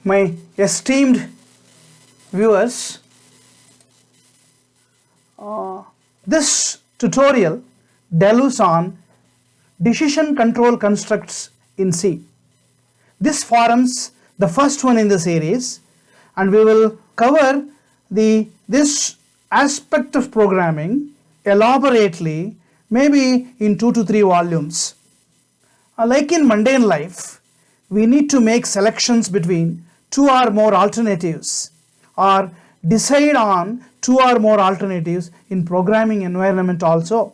My esteemed viewers, this tutorial delves on decision control constructs in C. This forms the first one in the series, and we will cover this aspect of programming elaborately, maybe in 2 to 3 volumes. Like in mundane life, we need to make selections between 2 or more alternatives, or decide on 2 or more alternatives in programming environment also.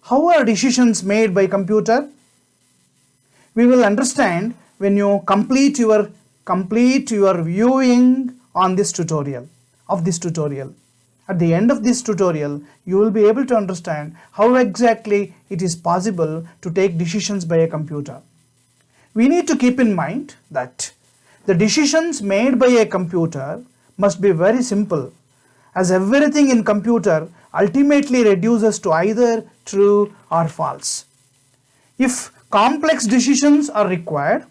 How are decisions made by computer? We will understand when you complete your viewing on this tutorial. At the end of this tutorial, you will be able to understand how exactly it is possible to take decisions by a computer. We need to keep in mind that the decisions made by a computer must be very simple, as everything in computer ultimately reduces to either true or false. If complex decisions are required,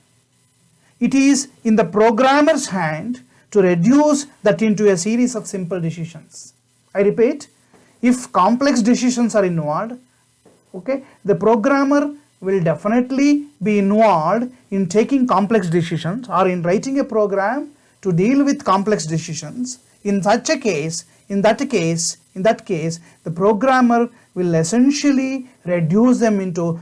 it is in the programmer's hand to reduce that into a series of simple decisions. I repeat, if complex decisions are involved, the programmer will definitely be involved in taking complex decisions or in writing a program to deal with complex decisions. In that case, the programmer will essentially reduce them into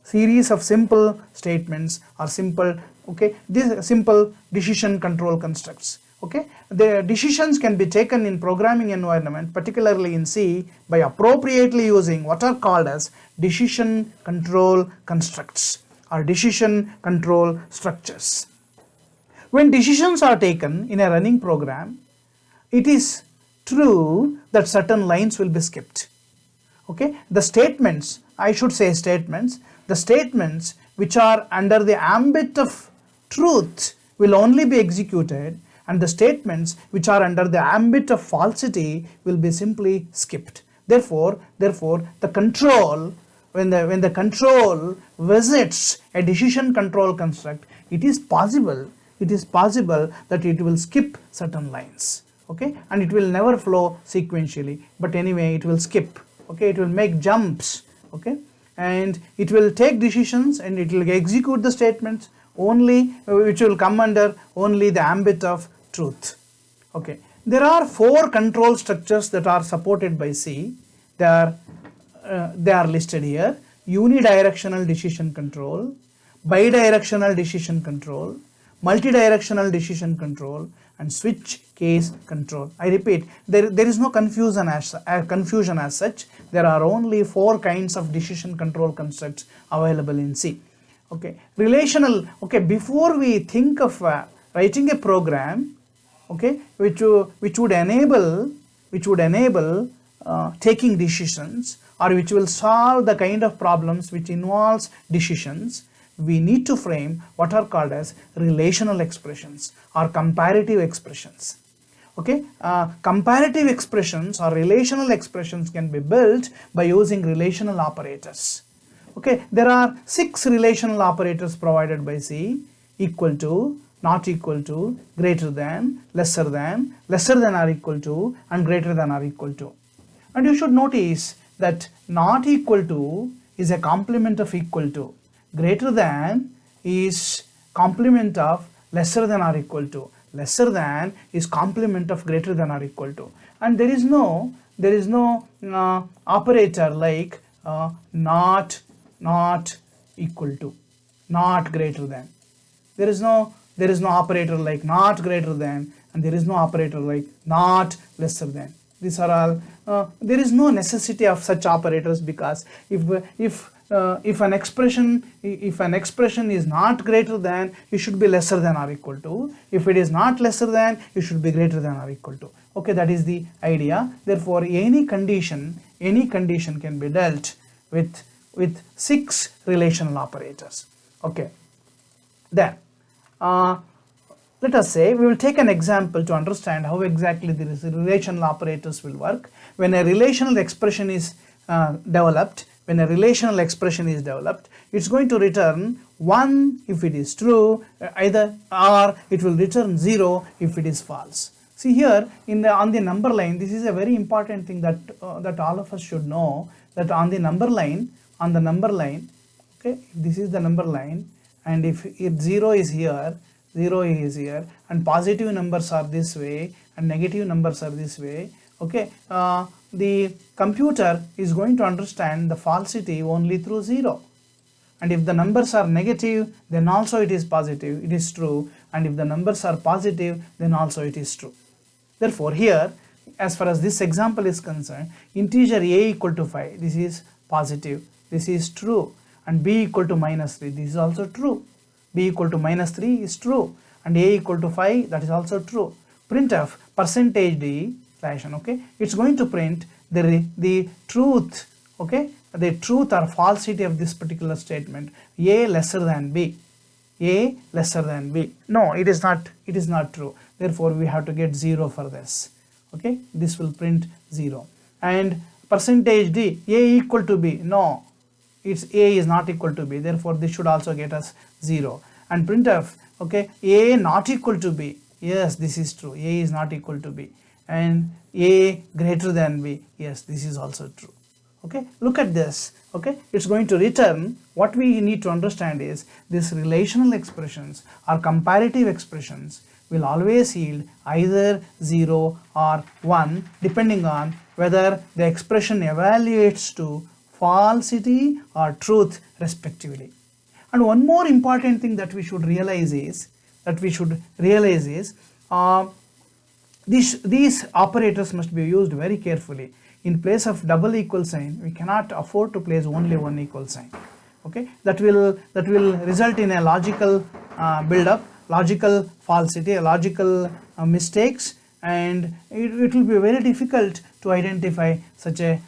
series of simple statements or simple decision control constructs. The decisions can be taken in programming environment, particularly in C, by appropriately using what are called as decision control constructs or decision control structures. When decisions are taken in a running program, it is true that certain lines will be skipped. The statements which are under the ambit of truth will only be executed, and the statements which are under the ambit of falsity will be simply skipped. Therefore, the control, when the control visits a decision control construct, it is possible that it will skip certain lines, and it will never flow sequentially, but anyway it will skip, it will make jumps, and it will take decisions and it will execute the statements only which will come under only the ambit of truth. There are 4 control structures that are supported by C. They are listed here: unidirectional decision control, bidirectional decision control, multidirectional decision control, and switch case control. I repeat, there is no confusion as such. There are only 4 kinds of decision control constructs available in C. Relational. Before we think of writing a program, which would enable taking decisions, or which will solve the kind of problems which involves decisions, we need to frame what are called as relational expressions or comparative expressions. Comparative expressions or relational expressions can be built by using relational operators. There are 6 relational operators provided by C: equal to, not equal to, greater than, lesser than or equal to, and greater than or equal to. And you should notice that not equal to is a complement of equal to, greater than is complement of lesser than or equal to, lesser than is complement of greater than or equal to, and there is no operator like not equal to, not greater than. There is no operator like not greater than, and there is no operator like not lesser than. These are all there is no necessity of such operators, because if an expression is not greater than, it should be lesser than or equal to. If it is not lesser than, it should be greater than or equal to. That is the idea. Therefore, any condition can be dealt with 6 relational operators. Then let us say we will take an example to understand how exactly these relational operators will work. When a relational expression is developed, when a relational expression is developed, it's going to return 1 if it is true, either, or it will return 0 if it is false. See here on the number line, this is a very important thing that that all of us should know, that on the number line, okay, this is the number line, and if 0 is here, 0 is here, and positive numbers are this way and negative numbers are this way, okay, the computer is going to understand the falsity only through 0. And if the numbers are negative, then also it is positive, it is true, and if the numbers are positive, then also it is true. Therefore here, as far as this example is concerned, integer a equal to 5, this is positive, this is true, and b equal to minus 3, this is also true, b equal to minus 3 is true, and a equal to 5, that is also true. Printf percentage d fashion, okay, it's going to print the truth, okay, the truth or falsity of this particular statement, a lesser than b, a lesser than b. No, it is not true, therefore we have to get 0 for this, okay, this will print 0. And percentage d, a equal to b, no, it's a is not equal to b, therefore this should also get us 0. And printf, okay, a not equal to b, yes, this is true, a is not equal to b, and a greater than b, yes, this is also true. Okay, look at this, okay, it's going to return, what we need to understand is these relational expressions or comparative expressions will always yield either 0 or 1 depending on whether the expression evaluates to falsity or truth respectively. And one more important thing that we should realize is these operators must be used very carefully. In place of double equal sign, we cannot afford to place only one equal sign. Okay, that will result in a logical build-up, logical falsity, logical mistakes, and it will be very difficult to identify such a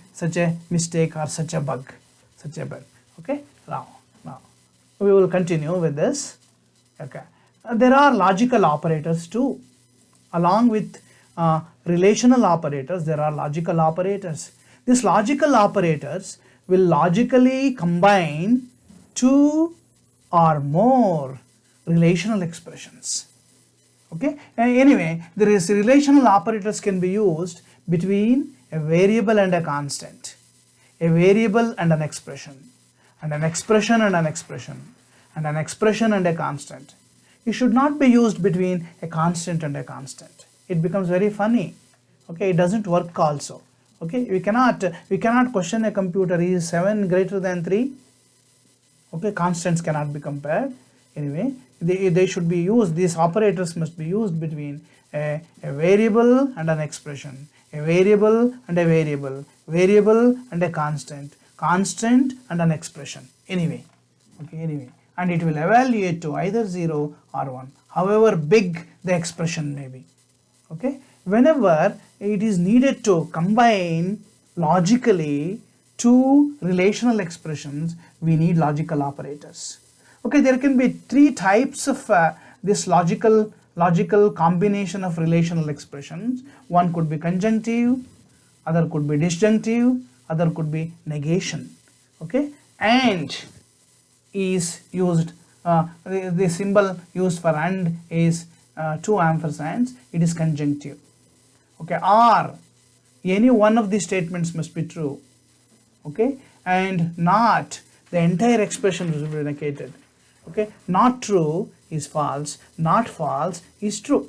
mistake or such a bug. Okay, now we will continue with this. Okay, there are logical operators too, along with relational operators. There are logical operators. These logical operators will logically combine 2 or more relational expressions. Okay, anyway, there is relational operators can be used between a variable and a constant, a variable and an expression, and an expression and an expression, and an expression and a constant. It should not be used between a constant and a constant. It becomes very funny. Okay, it doesn't work also. Okay, we cannot question a computer, is 7 greater than 3? Okay, constants cannot be compared. Anyway, they should be used, these operators must be used between a variable and an expression, a variable and a variable, variable and a constant, constant and an expression. Anyway, and it will evaluate to either 0 or 1, however big the expression may be. Okay, whenever it is needed to combine logically 2 relational expressions, we need logical operators. Okay, there can be 3 types of this logical combination of relational expressions. One could be conjunctive, other could be disjunctive, other could be negation. Okay, and is used, the symbol used for and is 2 ampersands, it is conjunctive. Okay, or any one of these statements must be true. Okay, and not, the entire expression will be negated. Okay, not true is false, not false is true.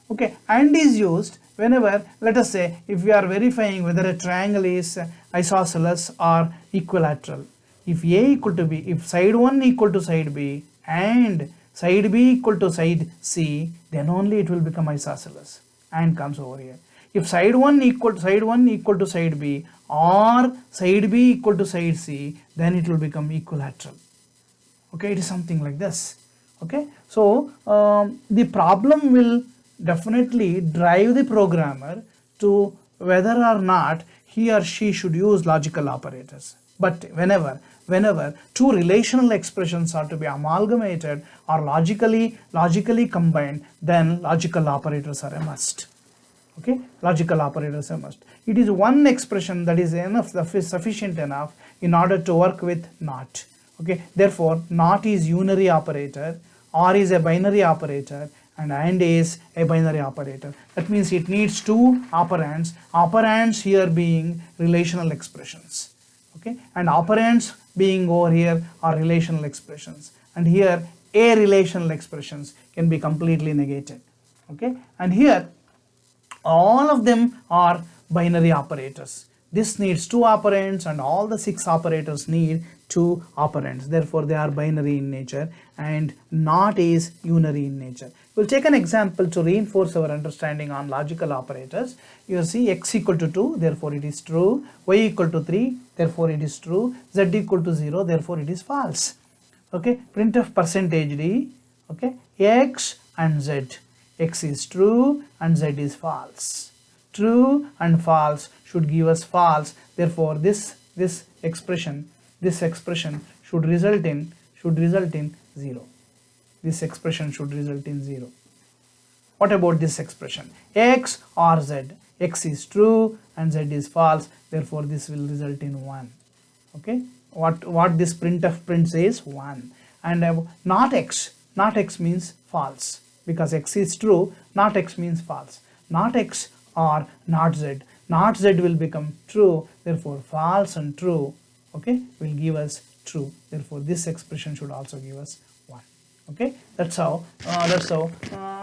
Okay, and is used whenever, let us say, if we are verifying whether a triangle is isosceles or equilateral. If A equal to B, if side 1 equal to side B and side B equal to side C, then only it will become isosceles and comes over here. If side 1 equal to side B or side B equal to side C, then it will become equilateral. Okay, it is something like this. Okay, so the problem will definitely drive the programmer to whether or not he or she should use logical operators. But whenever 2 relational expressions are to be amalgamated or logically combined, then logical operators are a must. Okay, logical operators are a must. It is one expression that is enough, sufficient enough. in order to work with NOT. Okay, therefore NOT is unary operator, OR is a binary operator, and AND is a binary operator. That means it needs two operands, operands here being relational expressions. Okay, and operands being over here are relational expressions, and here a relational expressions can be completely negated. Okay, and here all of them are binary operators. This needs two operands, and all the 6 operators need 2 operands. Therefore, they are binary in nature, and NOT is unary in nature. We'll take an example to reinforce our understanding on logical operators. You see x equal to 2, therefore it is true, y equal to 3, therefore it is true, z equal to 0, therefore it is false. Okay, printf percentage %d, okay, x and z, x is true and z is false. True and false should give us false, therefore this expression should result in 0. This expression should result in 0. What about this expression? X or z, x is true and z is false, therefore this will result in 1. Okay, what this printf print says 1. And not x means false, because x is true, not x means false. Not x or not z will become true, therefore false and true, okay, will give us true, therefore this expression should also give us 1. Okay, that's how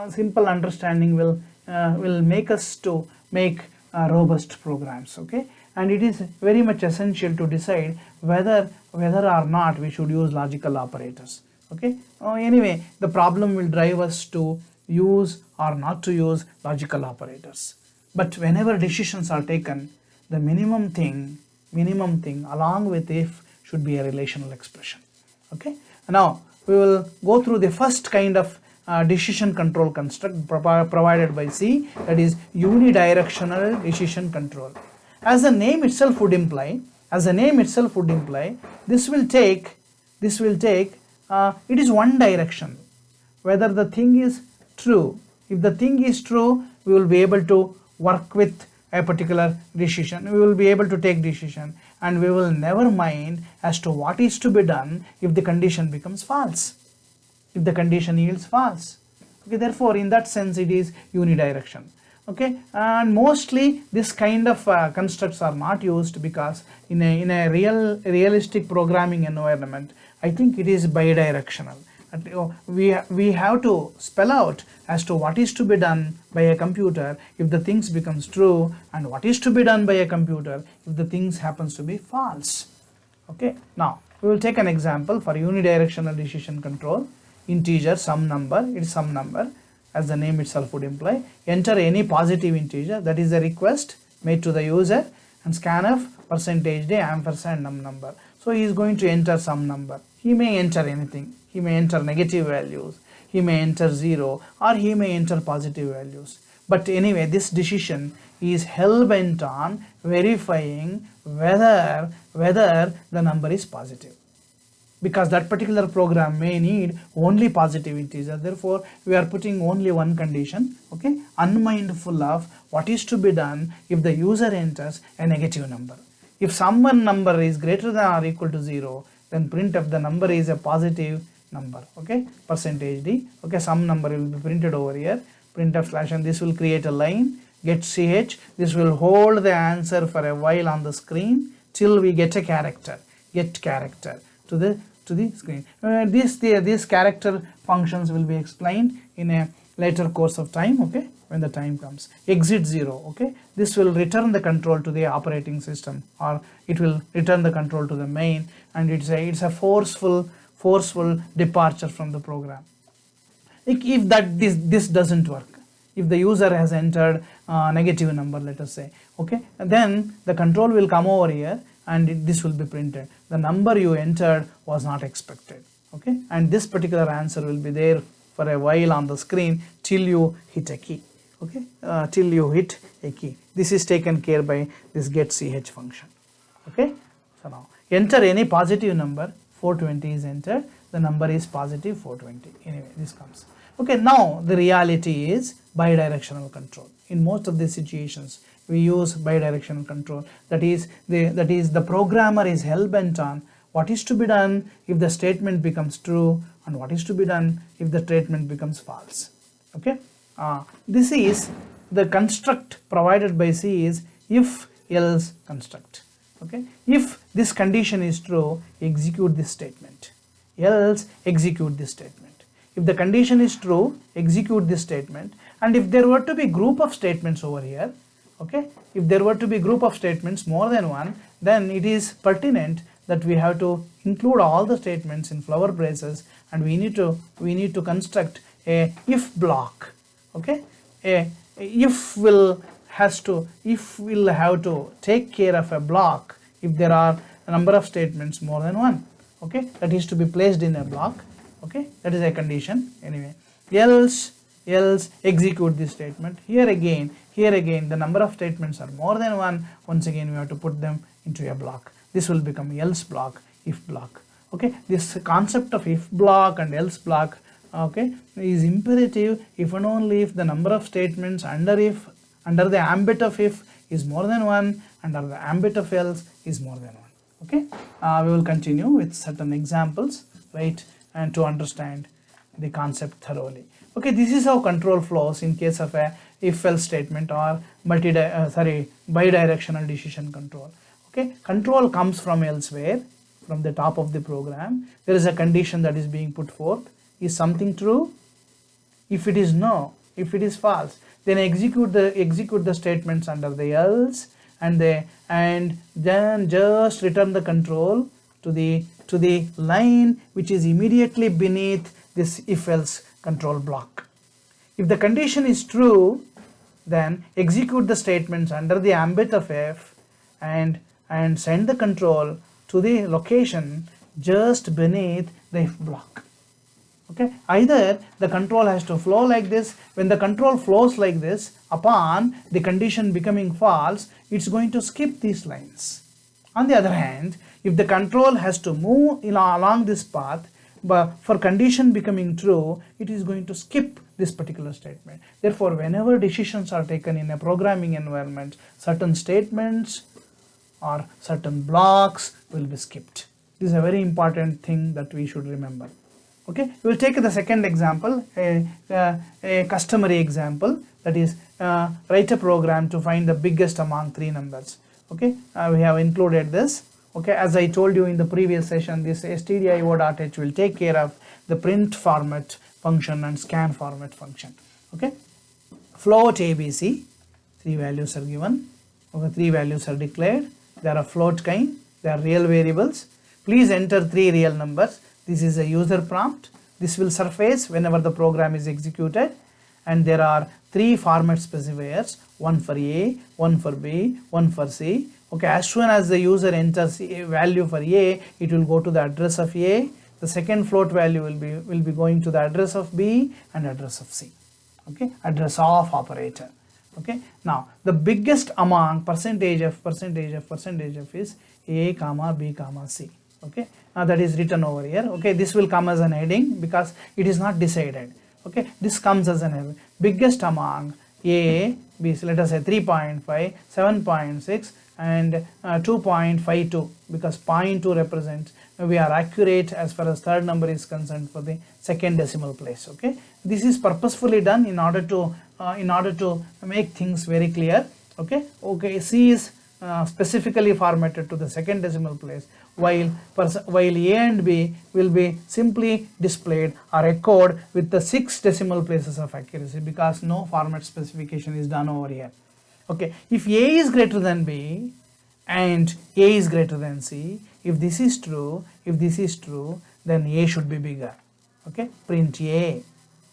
simple understanding will make us to make robust programs. Okay, and it is very much essential to decide whether or not we should use logical operators. Okay, anyway, the problem will drive us to use or not to use logical operators. But whenever decisions are taken, the minimum thing along with if should be a relational expression. Okay, now we will go through the first kind of decision control construct provided by C, that is unidirectional decision control. As the name itself would imply, this will take it is one direction, whether the thing is true. If the thing is true, we will be able to work with a particular decision, we will be able to take decision, and we will never mind as to what is to be done if the condition becomes false, if the condition yields false. Okay, therefore in that sense it is unidirectional. Okay, and mostly this kind of constructs are not used because in a realistic programming environment, I think it is bidirectional. We have to spell out as to what is to be done by a computer if the things becomes true, and what is to be done by a computer if the things happens to be false. Okay, now we will take an example for unidirectional decision control. Integer some number, it is some number as the name itself would imply. Enter any positive integer, that is a request made to the user, and scanf %d ampersand num number. So he is going to enter some number. He may enter anything. He may enter negative values, he may enter 0, or he may enter positive values. But anyway, this decision is hell-bent on verifying whether the number is positive, because that particular program may need only positive integer. Therefore we are putting only one condition, okay, unmindful of what is to be done if the user enters a negative number. If some number is greater than or equal to 0, then printf the number is a positive number. Okay, %d, okay, some number will be printed over here, printf slash, and this will create a line, get ch, this will hold the answer for a while on the screen till we get a character, get character to the screen. These character functions will be explained in a later course of time, okay, when the time comes. Exit 0, okay, this will return the control to the operating system, or it will return the control to the main, and it's a forceful departure from the program. If this doesn't work, if the user has entered a negative number, let us say, okay, then the control will come over here and this will be printed. The number you entered was not expected, okay, and this particular answer will be there for a while on the screen till you hit a key, okay, till you hit a key. This is taken care by this get ch function. Okay, so now enter any positive number, 420 is entered, the number is positive 420. Anyway, this comes. Okay, now the reality is bidirectional control. In most of the situations, we use bidirectional control. That is the programmer is hell-bent on what is to be done if the statement becomes true and what is to be done if the statement becomes false. Okay, this is the construct provided by C is if else construct. Okay, if this condition is true, execute this statement, else execute this statement. If the condition is true, execute this statement. And if there were to be group of statements over here, okay, if there were to be group of statements more than one, then it is pertinent that we have to include all the statements in flower braces, and we need to construct a if block. Okay, a if will have to take care of a block if there are a number of statements more than one. Okay, that is to be placed in a block. Okay, that is a condition. Anyway, else execute this statement. Here again the number of statements are more than one. Once again we have to put them into a block. This will become else block, if block. Okay, this concept of if block and else block, okay, is imperative if and only if the number of statements under the ambit of if is more than one, under the ambit of else is more than one. Okay, we will continue with certain examples, right, and to understand the concept thoroughly. Okay, this is how control flows in case of a if-else statement or bidirectional decision control. Okay, control comes from elsewhere, from the top of the program. There is a condition that is being put forth. Is something true? If it is no, if it is false, then execute the statements under the else, and then just return the control to the line which is immediately beneath this if-else control block. If the condition is true, then execute the statements under the ambit of F and send the control to the location just beneath the if block. Okay, either the control has to flow like this. When the control flows like this, upon the condition becoming false, it's going to skip these lines. On the other hand, if the control has to move along this path, but for condition becoming true, it is going to skip this particular statement. Therefore, whenever decisions are taken in a programming environment, certain statements or certain blocks will be skipped. This is a very important thing that we should remember. Okay, we will take the second example, a customary example, that is write a program to find the biggest among three numbers. Okay, we have included this. Okay, as I told you in the previous session, this stdio.h will take care of the print format function and scan format function. Okay, float ABC, three values are given. Okay, three values are declared. They are a float kind, they are real variables. Please enter three real numbers. This is a user prompt. This will surface whenever the program is executed, and there are three format specifiers, one for A, one for B, one for C. Okay, as soon as the user enters a value for A, it will go to the address of A. The second float value will be going to the address of B and address of C. Okay, address of operator. Okay, now the biggest among percentage of is A comma B comma C. Okay, now that is written over here. Okay, this will come as an heading because it is not decided. Okay, this comes as an heading. Biggest among A, B, so let us say 3.5, 7.6 and 2.52, because 0.2 represents, we are accurate as far as third number is concerned for the second decimal place. Okay, this is purposefully done in order to make things very clear. Okay, C is specifically formatted to the second decimal place, while A and B will be simply displayed or echoed with the 6 decimal places of accuracy, because no format specification is done over here. Okay, if A is greater than B and A is greater than C, if this is true, then A should be bigger. Okay, print A.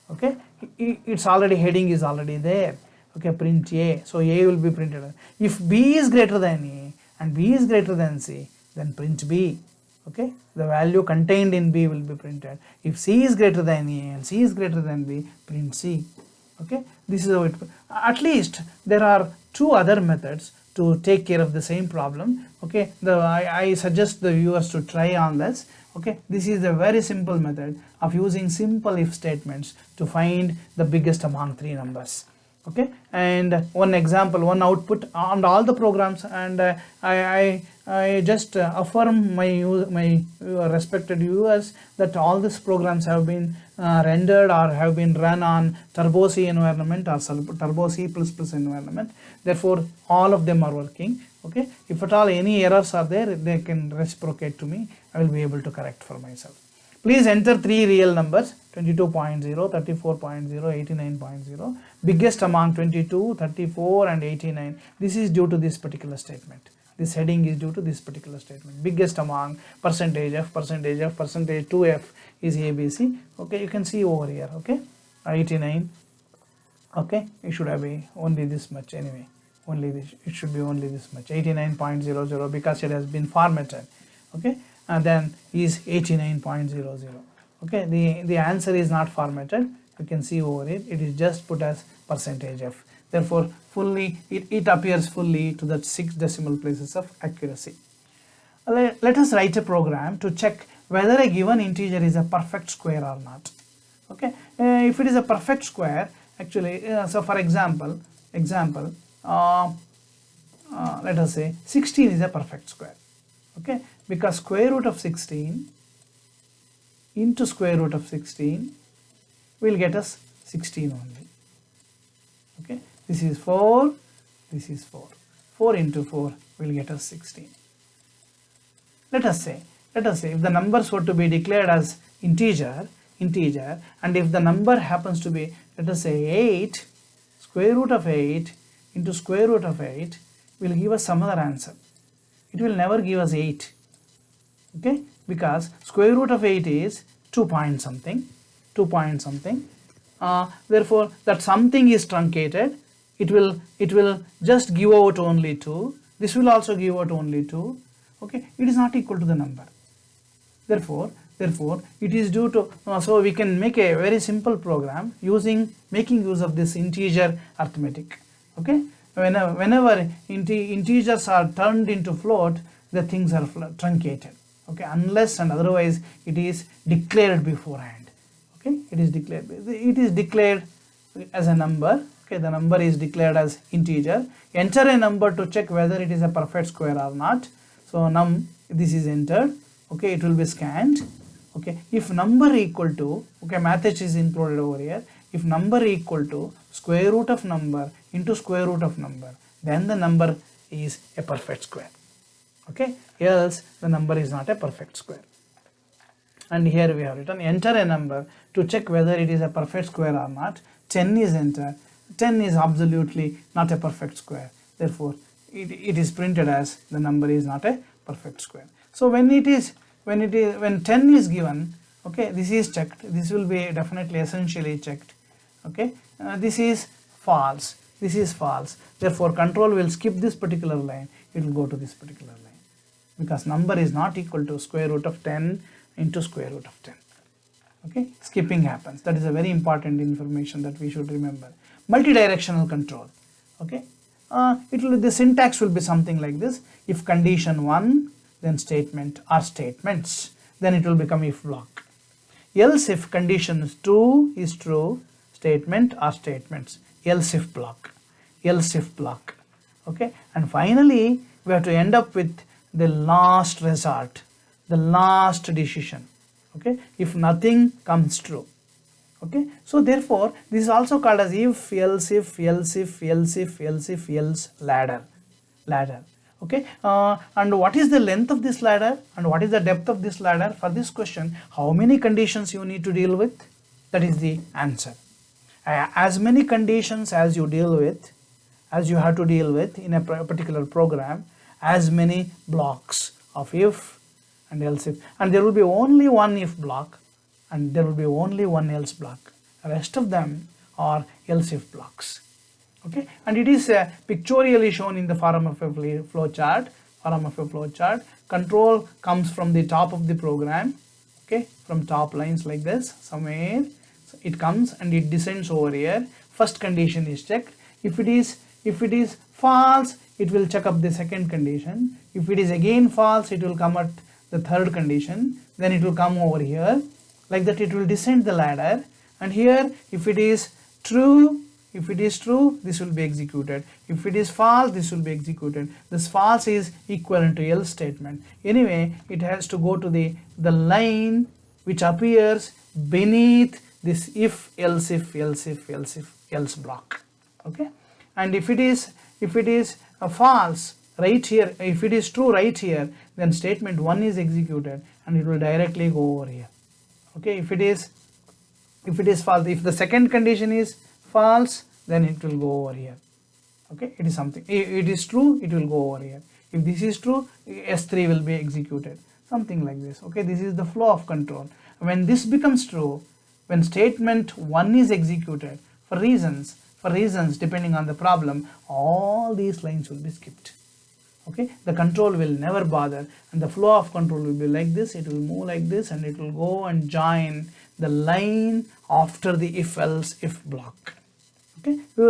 Okay, it's already, heading is already there. Okay, print A, so A will be printed. If B is greater than A and B is greater than C, then print B. Okay, the value contained in B will be printed. If C is greater than A and C is greater than B, print C. Okay, this is how it, at least there are two other methods to take care of the same problem. Okay, I suggest the viewers to try on this. Okay, this is a very simple method of using simple if statements to find the biggest among three numbers. Okay, and one example, one output on all the programs, and I just affirm my respected viewers that all these programs have been rendered or have been run on Turbo C environment or Turbo C++ environment. Therefore all of them are working. Okay, if at all any errors are there, they can reciprocate to me. I will be able to correct for myself. Please enter three real numbers: 22.0, 34.0, 89.0. Biggest among 22, 34 and 89. This is due to this particular statement. This heading is due to this particular statement. Biggest among percentage f, percentage f, percentage 2f is ABC. Okay, you can see over here. Okay, 89. Okay, it should have been only this much anyway. Only this, it should be only this much, 89.00, because it has been formatted. Okay, and then is 89.00. Okay, the answer is not formatted. You can see over it, it is just put as percentage f. Therefore fully it appears fully to the 6 decimal places of accuracy. Let us write a program to check whether a given integer is a perfect square or not. Okay, if it is a perfect square, actually, so for example, let us say 16 is a perfect square. Okay, because square root of 16 into square root of 16 will get us 16 only. Okay, this is 4, this is 4. 4 into 4 will get us 16. Let us say if the numbers were to be declared as integer, and if the number happens to be, let us say 8, square root of 8 into square root of 8 will give us some other answer. It will never give us 8. Okay, because square root of 8 is 2 point something. Therefore that something is truncated. It will just give out only 2. This will also give out only 2. Okay, it is not equal to the number. Therefore it is due to, so we can make a very simple program making use of this integer arithmetic. Okay, whenever integers are turned into float, the things are truncated. Okay, unless and otherwise it is declared beforehand. Okay, it is declared as a number. Okay, the number is declared as integer. Enter a number to check whether it is a perfect square or not. So num, this is entered. Okay, it will be scanned. Okay, if number equal to, okay, maths is included over here. If number equal to square root of number into square root of number, then the number is a perfect square. Okay, else the number is not a perfect square. And here we have written enter a number to check whether it is a perfect square or not. 10 is entered. 10 is absolutely not a perfect square. Therefore it is printed as the number is not a perfect square. So when 10 is given, okay, this is checked. This will be definitely essentially checked. Okay, this is false. This is false. Therefore control will skip this particular line. It will go to this particular line because number is not equal to square root of 10 into square root of 10. Okay, skipping happens. That is a very important information that we should remember. Multidirectional control. Okay, the syntax will be something like this. If condition 1, then statement or statements, then it will become if block. Else if condition 2 is true, statement or statements, else if block. Okay, and finally we have to end up with the last resort, the last decision. Okay, if nothing comes true. Okay, so therefore this is also called as if else ladder. Okay, and what is the length of this ladder and what is the depth of this ladder? For this question, how many conditions you need to deal with? That is the answer. As many conditions as you have to deal with in a particular program, as many blocks of if and else if, and there will be only one if block and there will be only one else block. The rest of them are else if blocks. Okay, and it is pictorially shown in the form of a flow chart. Control comes from the top of the program. Okay, from top lines like this somewhere. So it comes and it descends over here. First condition is checked. If it is false, it will check up the second condition. If it is again false, it will come at the third condition. Then it will come over here. Like that, it will descend the ladder. And here, if it is true, If it is true, this will be executed. If it is false, this will be executed. This false is equivalent to else statement. Anyway, it has to go to the line which appears beneath this if else block. Okay, and if it is a false right here, if it is true right here, then statement 1 is executed and it will directly go over here. Okay, if it is false, if the second condition is false, then it will go over here. Okay, it is something, it is true, it will go over here. If this is true, S3 will be executed, something like this. Okay, this is the flow of control. When this becomes true, when statement 1 is executed, for reasons depending on the problem, all these lines will be skipped. Okay, the control will never bother, and the flow of control will be like this. It will move like this, and it will go and join the line after the if block. Okay, we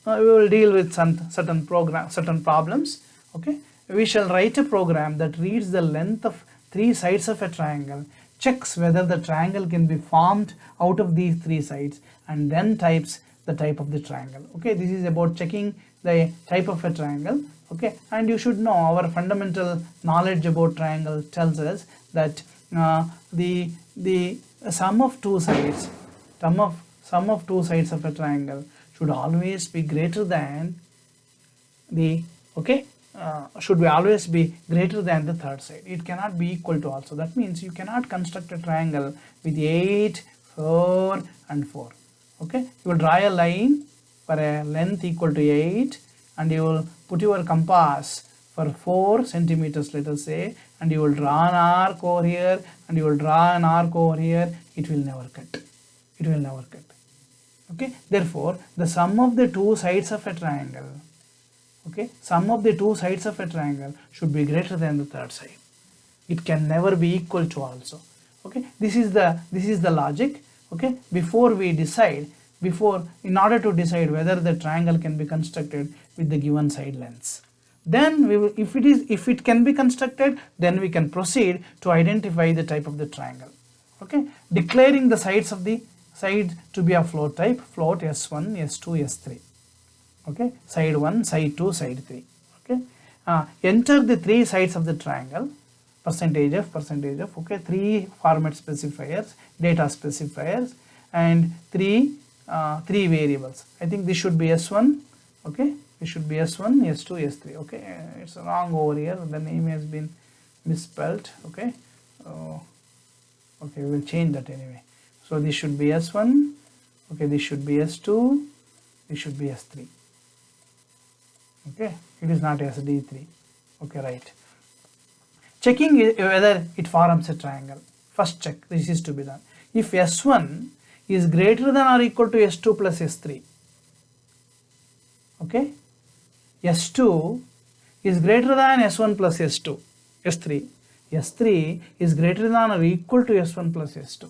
will deal with certain problems. Okay, we shall write a program that reads the length of 3 sides of a triangle, checks whether the triangle can be formed out of these 3 sides, and then types the type of the triangle. Okay, this is about checking the type of a triangle. Okay, and you should know, our fundamental knowledge about triangle tells us that the sum of two sides of a triangle should always be greater than the third side. It cannot be equal to also. That means you cannot construct a triangle with 8, 4 and 4. Okay, you will draw a line for a length equal to 8, and you will put your compass for 4 centimeters, let us say, and you will draw an arc over here, and you will draw an arc over here. It will never cut. Okay, therefore the sum of the 2 sides of a triangle, should be greater than the third side. It can never be equal to also. Okay, this is the logic. Okay, in order to decide whether the triangle can be constructed with the given side lengths, then we will, if it can be constructed, then we can proceed to identify the type of the triangle. Okay, declaring the sides of the side to be of float type, float S1, S2, S3. Okay, side 1, side 2, side 3. Okay, enter the 3 sides of the triangle, percentage of, okay, 3 format specifiers, data specifiers, and 3 variables. I think this should be S1. Okay, this should be S1, S2, S3. Okay, it's wrong over here, the name has been misspelled. Okay, okay, we will change that anyway. So this should be S1, okay, this should be S2, this should be S3. Okay, it is not SD3. Okay, right. Checking whether it forms a triangle. First check, this is to be done. If S1 is greater than or equal to S2 plus S3, okay, S2 is greater than S1 plus S2, S3, S3 is greater than or equal to S1 plus S2.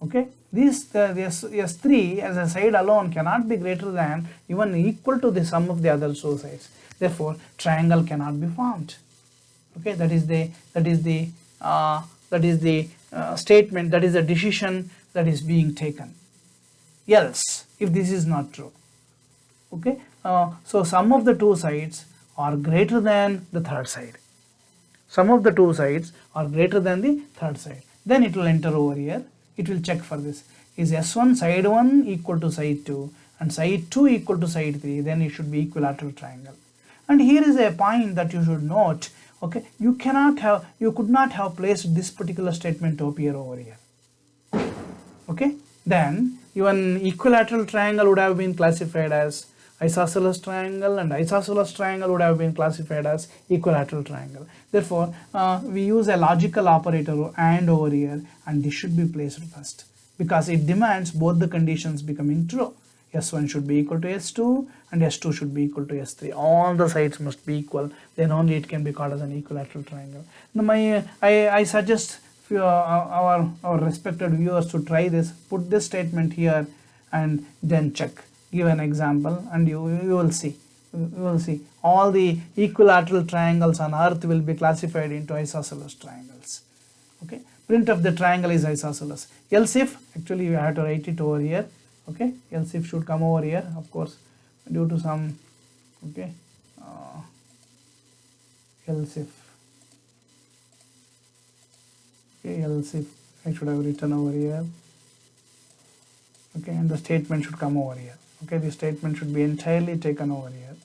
Okay, this S3 as a side alone cannot be greater than even equal to the sum of the other two sides. Therefore, triangle cannot be formed. Okay, that is the statement, that is the decision that is being taken. Else, if this is not true. Okay, so sum of the two sides are greater than the third side. Sum of the two sides are greater than the third side. Then it will enter over here. It will check for this. Is S1 side 1 equal to side 2 and side 2 equal to side 3? Then it should be equilateral triangle. And here is a point that you should note. Okay, you could not have placed this particular statement to appear over here. Okay, then even equilateral triangle would have been classified as isosceles triangle, and isosceles triangle would have been classified as equilateral triangle. Therefore, we use a logical operator AND over here, and this should be placed first because it demands both the conditions becoming true. S1 should be equal to S2 and S2 should be equal to S3. All the sides must be equal, then only it can be called as an equilateral triangle. Now I suggest our respected viewers to try this, put this statement here and then check. Give an example and you will see. You will see all the equilateral triangles on earth will be classified into isosceles triangles. Okay, print of the triangle is isosceles. Else if, actually you have to write it over here. Okay, else if should come over here, of course, due to some, okay, else if, okay, else if I should have written over here, okay, and the statement should come over here. Okay, the statement should be entirely taken over here.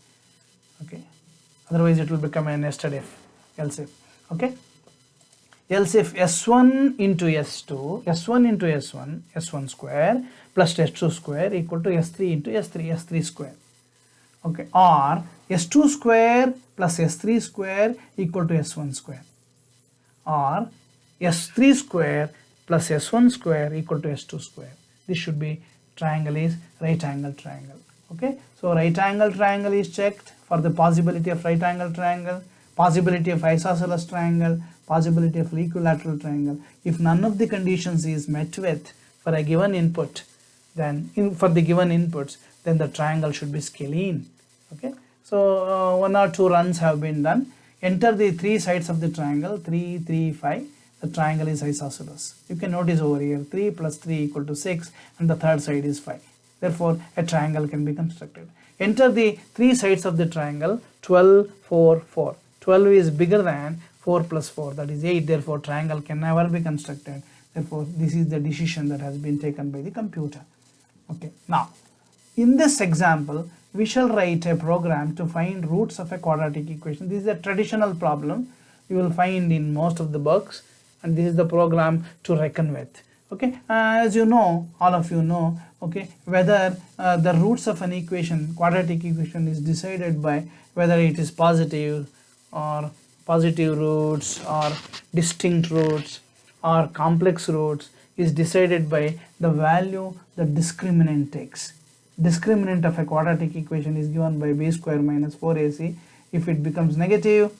Okay, otherwise it will become a nested if, else if. Okay, else if s1 into s2, s1 into s1, s1 square plus s2 square equal to s3 into s3, s3 square. Okay, or s2 square plus s3 square equal to s1 square, or s3 square plus s1 square equal to s2 square. This should be, triangle is right angle triangle. Okay, so right angle triangle is checked for the possibility of right angle triangle, possibility of isosceles triangle, possibility of equilateral triangle. If none of the conditions is met with for a given input, then for the given inputs, then the triangle should be scalene. Okay, so 1 or 2 runs have been done. Enter the 3 sides of the triangle, 3, 3, 5. The triangle is isosceles. You can notice over here 3 plus 3 equal to 6 and the third side is 5. Therefore, a triangle can be constructed. Enter the 3 sides of the triangle, 12, 4, 4. 12 is bigger than 4 plus 4, that is 8. Therefore, triangle can never be constructed. Therefore, this is the decision that has been taken by the computer. Okay, now in this example, we shall write a program to find roots of a quadratic equation. This is a traditional problem you will find in most of the books, and this is the program to reckon with. Okay, as you know, all of you know, okay, whether the roots of an equation, quadratic equation, is decided by whether it is positive or positive roots or distinct roots or complex roots, is decided by the value the discriminant takes. Discriminant of a quadratic equation is given by b square minus 4ac. If it becomes negative,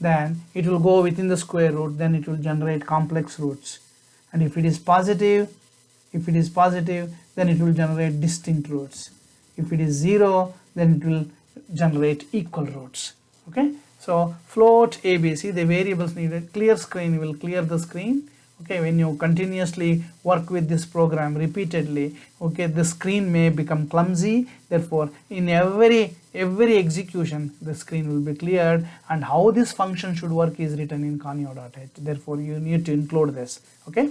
then it will go within the square root, then it will generate complex roots. And if it is positive, then it will generate distinct roots. If it is 0, then it will generate equal roots. Okay, so float ABC, the variables needed. Clear screen, will clear the screen. Okay, when you continuously work with this program repeatedly, okay, the screen may become clumsy. Therefore, in every execution, the screen will be cleared, and how this function should work is written in conio.h. Therefore, you need to include this. Okay,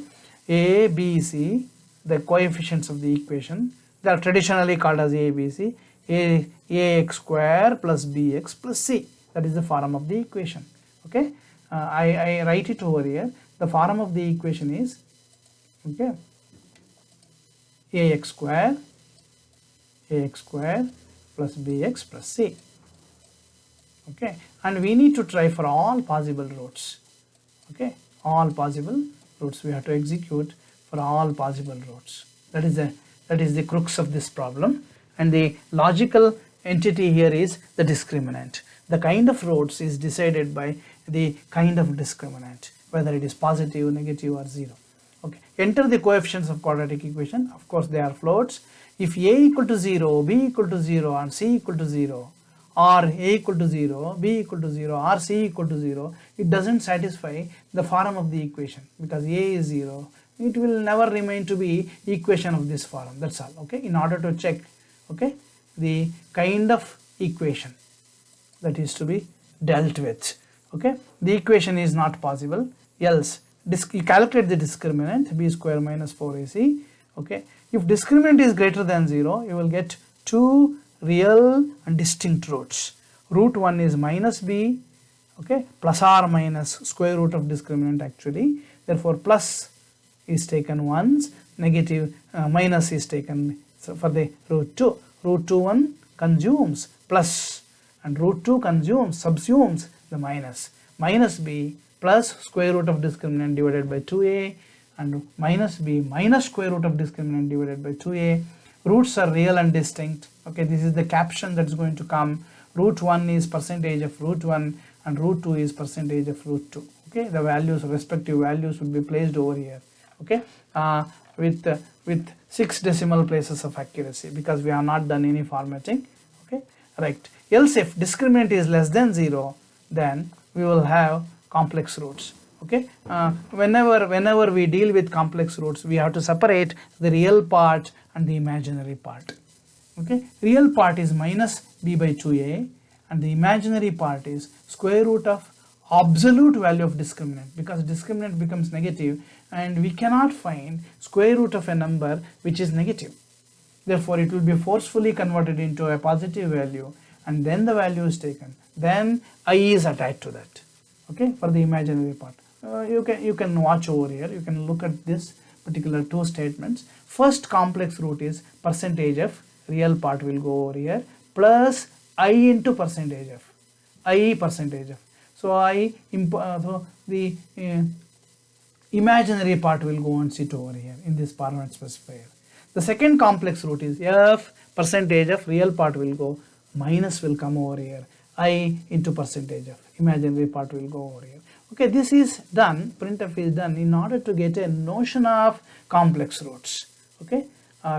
a, b, c, the coefficients of the equation, they are traditionally called as a, b, c. Ax square plus bx plus c, that is the form of the equation. Okay, I write it over here. The form of the equation is, okay, ax square plus bx plus c. Okay, and we need to try for all possible roots. Okay, all possible roots we have to execute for all possible roots. That is the crux of this problem, and the logical entity here is the discriminant. The kind of roots is decided by the kind of discriminant, whether it is positive, negative or 0. Okay, enter the coefficients of quadratic equation. Of course, they are floats. If a equal to 0, b equal to 0 and c equal to 0, or a equal to 0, b equal to 0 or c equal to 0, it doesn't satisfy the form of the equation, because a is 0, it will never remain to be equation of this form. That's all. Okay, in order to check, okay, the kind of equation that is to be dealt with. Okay, the equation is not possible, else you calculate the discriminant, b square minus 4ac. Okay, if discriminant is greater than 0, you will get 2 real and distinct roots. Root 1 is minus b, okay, plus or minus square root of discriminant actually. Therefore, plus is taken once, negative minus is taken for the root 2. Root 2 1 consumes plus, and root 2 subsumes the minus. Minus b plus square root of discriminant divided by 2a, and minus b minus square root of discriminant divided by 2a. Roots are real and distinct. Okay, this is the caption that's going to come. Root 1 is percentage of root 1 and root 2 is percentage of root 2. Okay, the values, respective values will be placed over here. Okay, with 6 decimal places of accuracy, because we have not done any formatting. Okay, right. Else if discriminant is less than 0, then we will have complex roots. Okay, whenever we deal with complex roots, we have to separate the real part and the imaginary part. Okay, real part is minus b by 2a and the imaginary part is square root of absolute value of discriminant, because discriminant becomes negative and we cannot find square root of a number which is negative. Therefore, it will be forcefully converted into a positive value and then the value is taken. Then I is attached to that. Okay, for the imaginary part. You can watch over here. You can look at this particular two statements. First complex root is percentage f, real part will go over here, plus I into percentage f, I percentage f. So so the imaginary part will go and sit over here in this format specifier. The second complex root is f percentage f, real part will go, minus will come over here, I into percentage f, imaginary part will go over here. Okay, this is done, printf is done in order to get a notion of complex roots. Okay,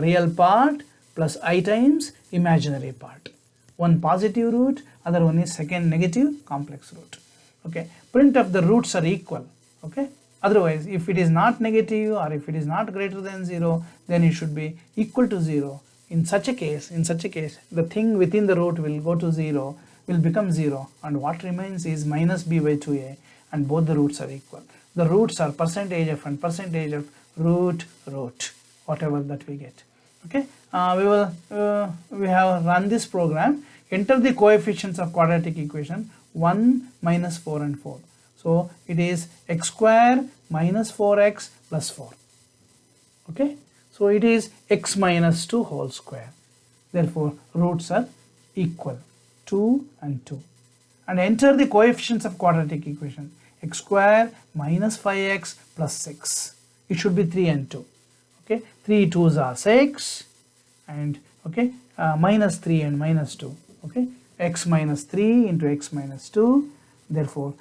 real part plus I times imaginary part. One positive root, other one is second negative complex root. Okay, printf the roots are equal. Okay, otherwise if it is not negative or if it is not greater than 0, then it should be equal to 0. In such a case, the thing within the root will go to 0, will become 0, and what remains is minus b by 2a, and both the roots are equal. The roots are percentage f and percentage f, root, whatever that we get. Okay, we have run this program. Enter the coefficients of quadratic equation 1, minus 4 and 4. So it is x square minus 4x plus 4. Okay, so it is x minus 2 whole square. Therefore roots are equal, 2 and 2. And enter the coefficients of quadratic equation, x square minus 5x plus 6. It should be 3 and 2. Okay, 3 2s are 6, and okay, minus 3 and minus 2. Okay, x minus 3 into x minus 2. Therefore,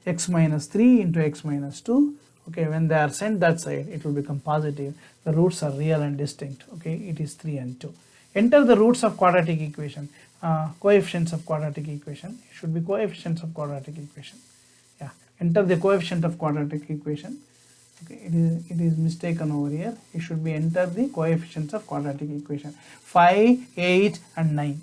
x minus 3 into x minus 2. Okay, when they are sent that side, it will become positive. The roots are real and distinct. Okay, it is 3 and 2. Enter the roots of quadratic equation, coefficients of quadratic equation. It should be coefficients of quadratic equation. Yeah, enter the coefficient of quadratic equation. Okay, it is mistaken over here. It should be enter the coefficients of quadratic equation, 5, 8 and 9.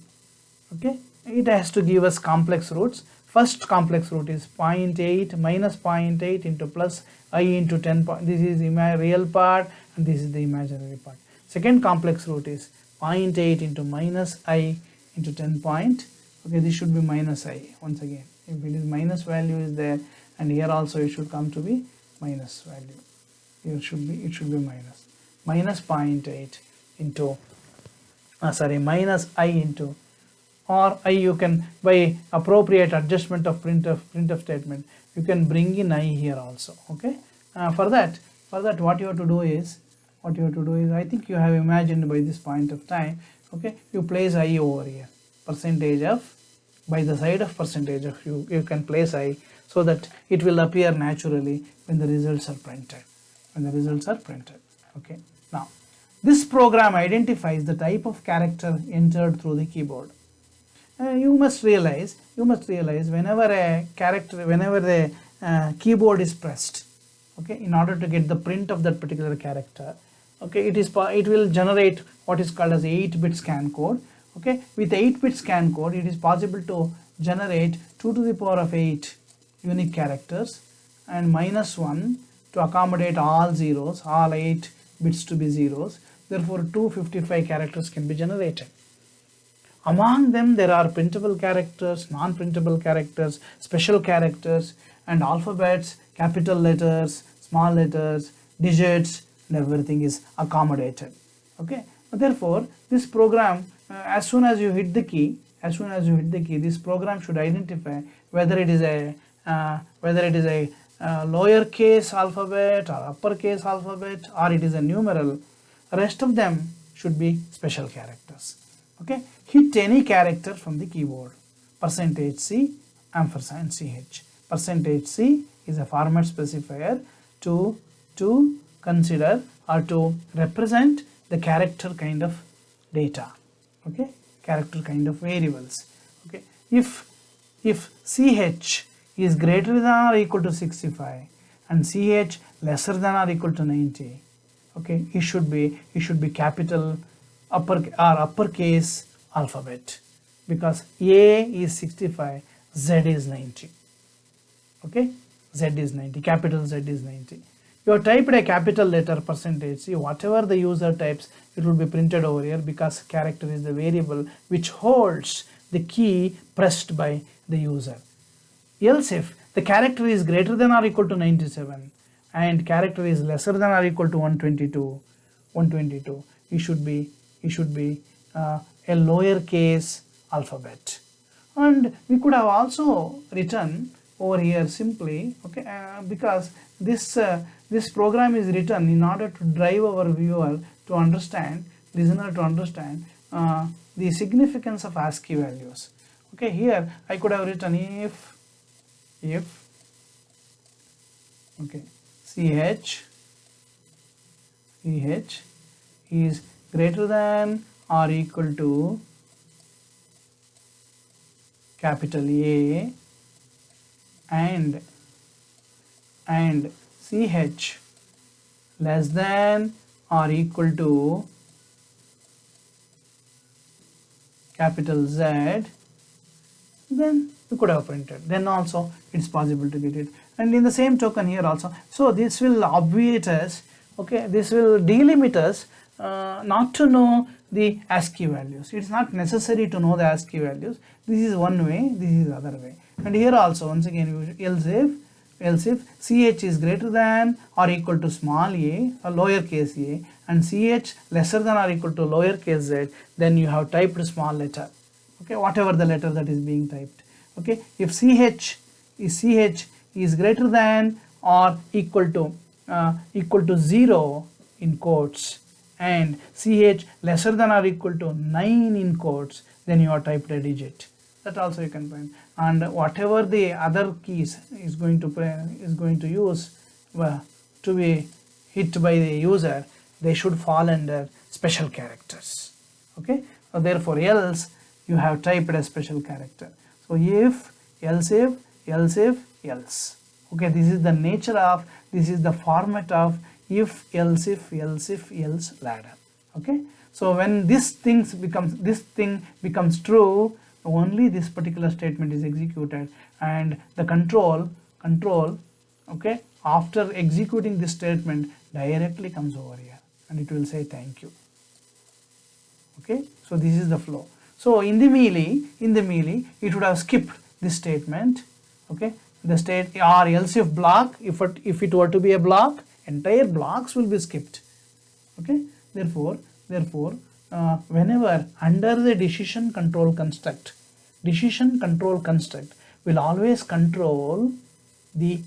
Okay, it has to give us complex roots. First complex root is 0.8 minus 0.8 into plus I into 10. This is the real part and this is the imaginary part. Second complex root is 0.8 into minus I into 10 point. Okay, this should be minus I once again. If it is minus value is there, and here also it should come to be minus value. Here it should be minus 0.8 into minus I into, or I, you can, by appropriate adjustment of printf statement, you can bring in I here also. Okay, for that what you have to do is I think you have imagined by this point of time. Okay, you place I over here, percentage of, by the side of percentage of, you can place I, so that it will appear naturally when the results are printed. Okay, now this program identifies the type of character entered through the keyboard. You must realize whenever the keyboard is pressed, okay, in order to get the print of that particular character, okay, it will generate what is called as 8-bit scan code. Okay, with 8-bit scan code, it is possible to generate 2 to the power of 8 unique characters and minus 1 to accommodate all zeros, all 8 bits to be zeros. Therefore 255 characters can be generated. Among them there are printable characters, non-printable characters, special characters, and alphabets, capital letters, small letters, digits, and everything is accommodated. Okay, therefore this program, as soon as you hit the key, this program should identify whether it is a lowercase alphabet or uppercase alphabet, or it is a numeral. Rest of them should be special characters. Okay, hit any character from the keyboard. %C, &CH. %C is a format specifier to consider or to represent the character kind of data. Okay, character kind of variables. Okay, if CH is greater than or equal to 65 and ch lesser than or equal to 90, okay, it should be capital uppercase alphabet, because A is 65, Z is 90, okay, Z is 90, capital Z is 90. You have typed a capital letter percentage, see whatever the user types, it will be printed over here, because character is the variable which holds the key pressed by the user. Else if the character is greater than or equal to 97 and character is lesser than or equal to 122, it should be a lowercase alphabet. And we could have also written over here simply, okay, because this program is written in order to drive our viewer to understand, listener to understand the significance of ASCII values. Okay, here I could have written if okay, ch is greater than or equal to capital A and ch less than or equal to capital Z, then you could have printed. Then also it's possible to get it. And in the same token here also, so this will obviate us, okay, this will delimit us not to know the ASCII values. It's not necessary to know the ASCII values. This is one way, this is the other way. And here also once again, else if ch is greater than or equal to small a, lowercase a, and ch lesser than or equal to lowercase z, then you have typed small letter, okay, whatever the letter that is being typed. Okay, if ch is greater than or equal to 0 in quotes and ch lesser than or equal to 9 in quotes, then you have typed a digit. That also you can find. And whatever the other keys is going to use to be hit by the user, they should fall under special characters. Okay, so therefore else you have typed a special character. So if, else if, else if, else. Okay, this is the nature of, this is the format of if, else if, else if, else ladder. Okay, so when this thing becomes true, only this particular statement is executed, and the control, okay, after executing this statement directly comes over here and it will say thank you. Okay, so this is the flow. So in the melee it would have skipped this statement, okay, the state or else if block, if it were to be a block, entire blocks will be skipped. Okay, therefore whenever under the decision control construct will always control the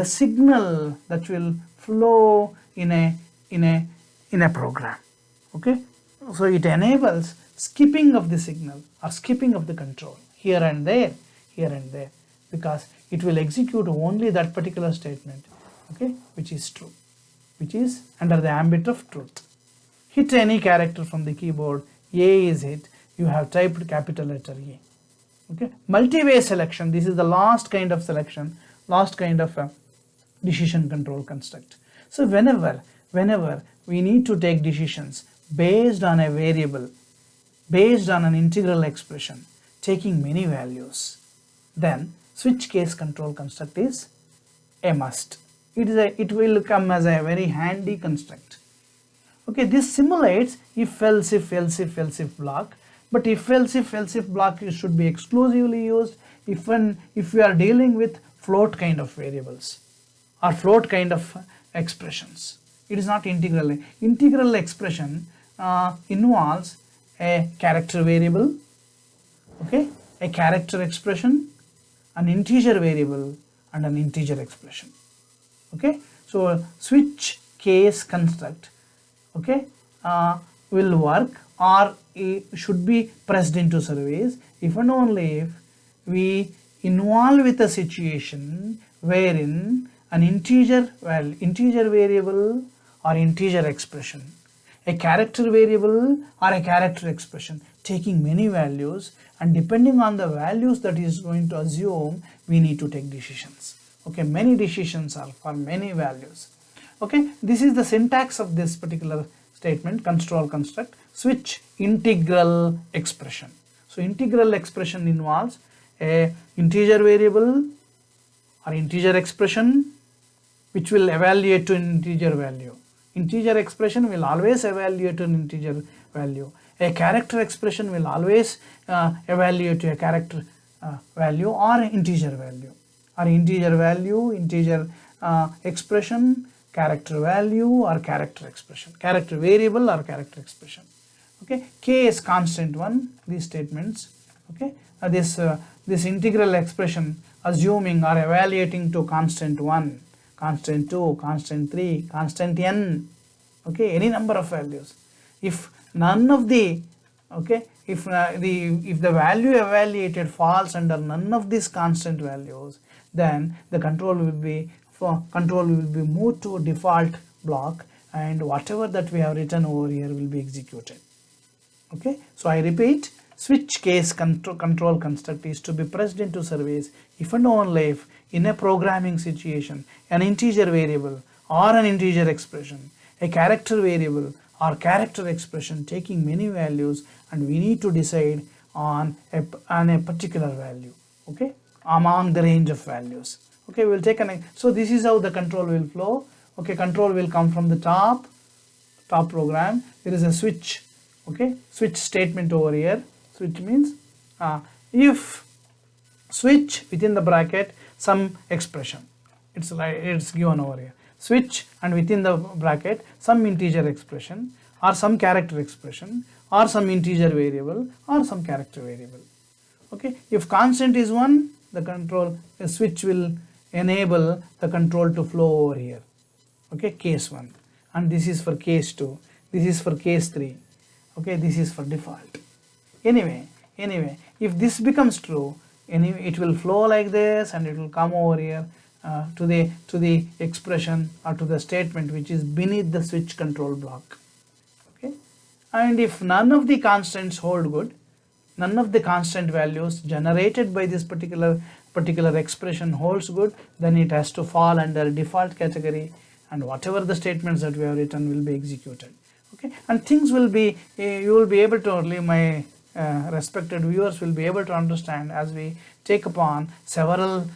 signal that will flow in a program. Okay, so it enables skipping of the signal or skipping of the control here and there, because it will execute only that particular statement, okay, which is true, which is under the ambit of truth. Hit any character from the keyboard, A is hit, you have typed capital letter A. Okay, multi-way selection, this is the last kind of selection, last kind of decision control construct. So whenever we need to take decisions based on a variable, based on an integral expression, taking many values, then switch case control construct is a must. It will come as a very handy construct. Okay, this simulates if else if block, but if else if block should be exclusively used if we are dealing with float kind of variables or float kind of expressions. It is not integral. Integral expression involves a character variable, okay, a character expression, an integer variable, and an integer expression. Okay, so switch case construct, okay, will work or should be pressed into service if and only if we involve with a situation wherein an integer variable or integer expression a character variable or a character expression taking many values, and depending on the values that is going to assume, we need to take decisions. Okay, many decisions are for many values. Okay, this is the syntax of this particular statement, control construct, switch integral expression. So integral expression involves a integer variable or integer expression which will evaluate to an integer value. Integer expression will always evaluate to an integer value. A character expression will always evaluate to a character value or integer value. Or integer value, integer expression, character value or character expression, character variable or character expression. Okay, k is constant one, these statements. Okay, this integral expression assuming or evaluating to constant 1, constant 2, constant 3, constant n, okay, any number of values. If none of the, okay, if the value evaluated falls under none of these constant values, then the control will be moved to a default block, and whatever that we have written over here will be executed. Okay, so I repeat, switch case control construct is to be pressed into service if and only if in a programming situation an integer variable or an integer expression, a character variable or character expression taking many values, and we need to decide on a particular value, okay, among the range of values. Okay, we'll take so this is how the control will flow. Okay, control will come from the top program. There is a switch, okay, switch statement over here. Switch means if switch within the bracket some expression, it's given over here, switch and within the bracket some integer expression or some character expression or some integer variable or some character variable. Okay, if constant is 1, the switch will enable the control to flow over here. Okay, case 1, and this is for case 2, this is for case 3. Okay, this is for default. Anyway, if this becomes true, it will flow like this, and it will come over here to the expression or to the statement which is beneath the switch control block. Okay, and if none of the constants hold good, none of the constant values generated by this particular expression holds good, then it has to fall under default category, and whatever the statements that we have written will be executed. Okay, and things will be, you will be able to, only my respected viewers will be able to understand as we take upon several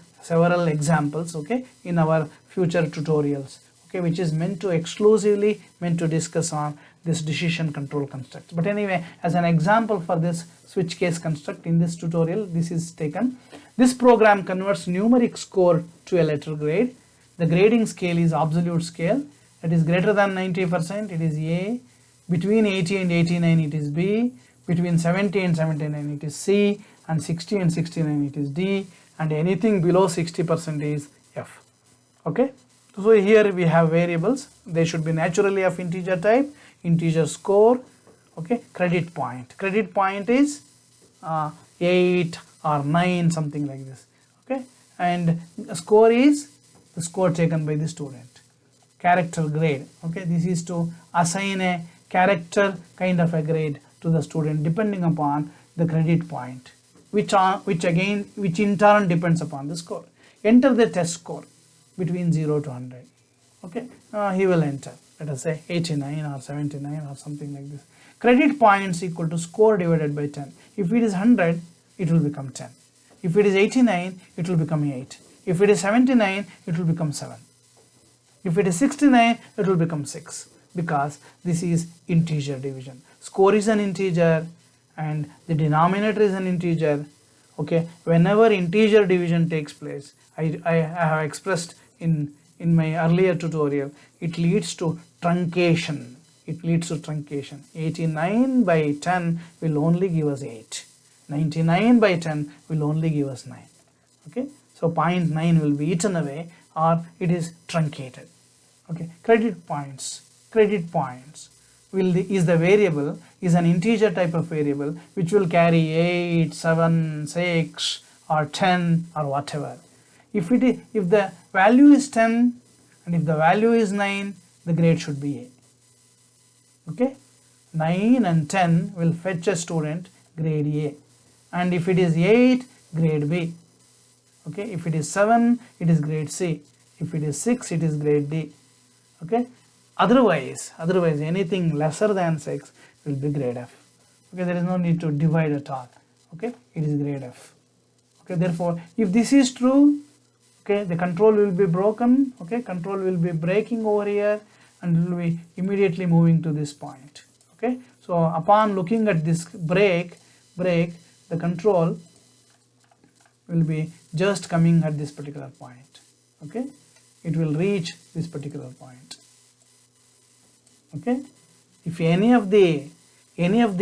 examples, okay, in our future tutorials, okay, which is exclusively meant to discuss on this decision control construct. But anyway, as an example for this switch case construct in this tutorial, this is taken. This program converts numeric score to a letter grade. The grading scale is absolute scale, that is greater than 90%, it is A, between 80 and 89 it is B, between 70 and 79 it is C, and 60 and 69 it is D, and anything below 60% is F. Okay, so here we have variables, they should be naturally of integer type, integer score. Okay, credit point is 8 or 9, something like this. Okay, and score is the score taken by the student. Character grade, okay, this is to assign a character kind of a grade to the student depending upon the credit point, which in turn depends upon the score. Enter the test score between 0 to 100. Okay, he will enter, let us say 89 or 79 or something like this. Credit points equal to score divided by 10. If it is 100, it will become 10. If it is 89, it will become 8. If it is 79, it will become 7. If it is 69, it will become 6, because this is integer division. Score is an integer and the denominator is an integer. Okay, whenever integer division takes place, I have expressed in my earlier tutorial, it leads to truncation. 89 by 10 will only give us 8. 99 by 10 will only give us 9. Okay, so 0.9 will be eaten away, or it is truncated. Okay, credit points is the variable, is an integer type of variable which will carry 8, 7, 6 or 10 or whatever. If the value is 10 and if the value is 9, the grade should be A. Okay, 9 and 10 will fetch a student grade A, and if it is 8, grade B. Okay, if it is 7, it is grade C. If it is 6, it is grade D. Okay, otherwise anything lesser than 6 will be grade F. Okay, there is no need to divide at all. Okay, it is grade F. Okay, therefore if this is true, okay, the control will be broken. Okay, control will be breaking over here and will be immediately moving to this point. Okay, so upon looking at this break, the control will be just coming at this particular point. Okay, it will reach this particular point. Okay, if any of the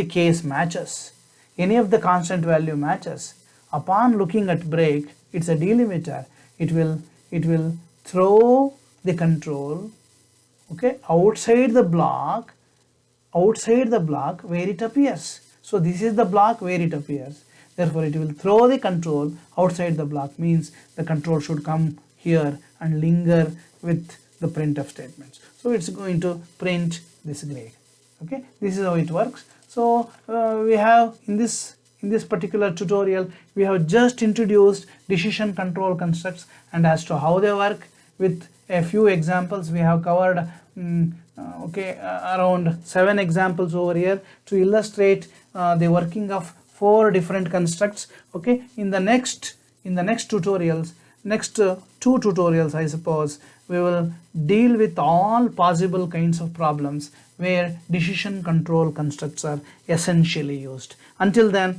case matches, any of the constant value matches, upon looking at break, it's a delimiter, it will throw the control, okay, outside the block where it appears. So this is the block where it appears, therefore it will throw the control outside the block, means the control should come here and linger with the printf statements. So it's going to print this grade. Okay, this is how it works. So we have in this particular tutorial, we have just introduced decision control constructs, and as to how they work, with a few examples we have covered around 7 examples over here to illustrate the working of 4 different constructs. Okay, in the next tutorials, next 2 tutorials I suppose, we will deal with all possible kinds of problems where decision control constructs are essentially used. Until then,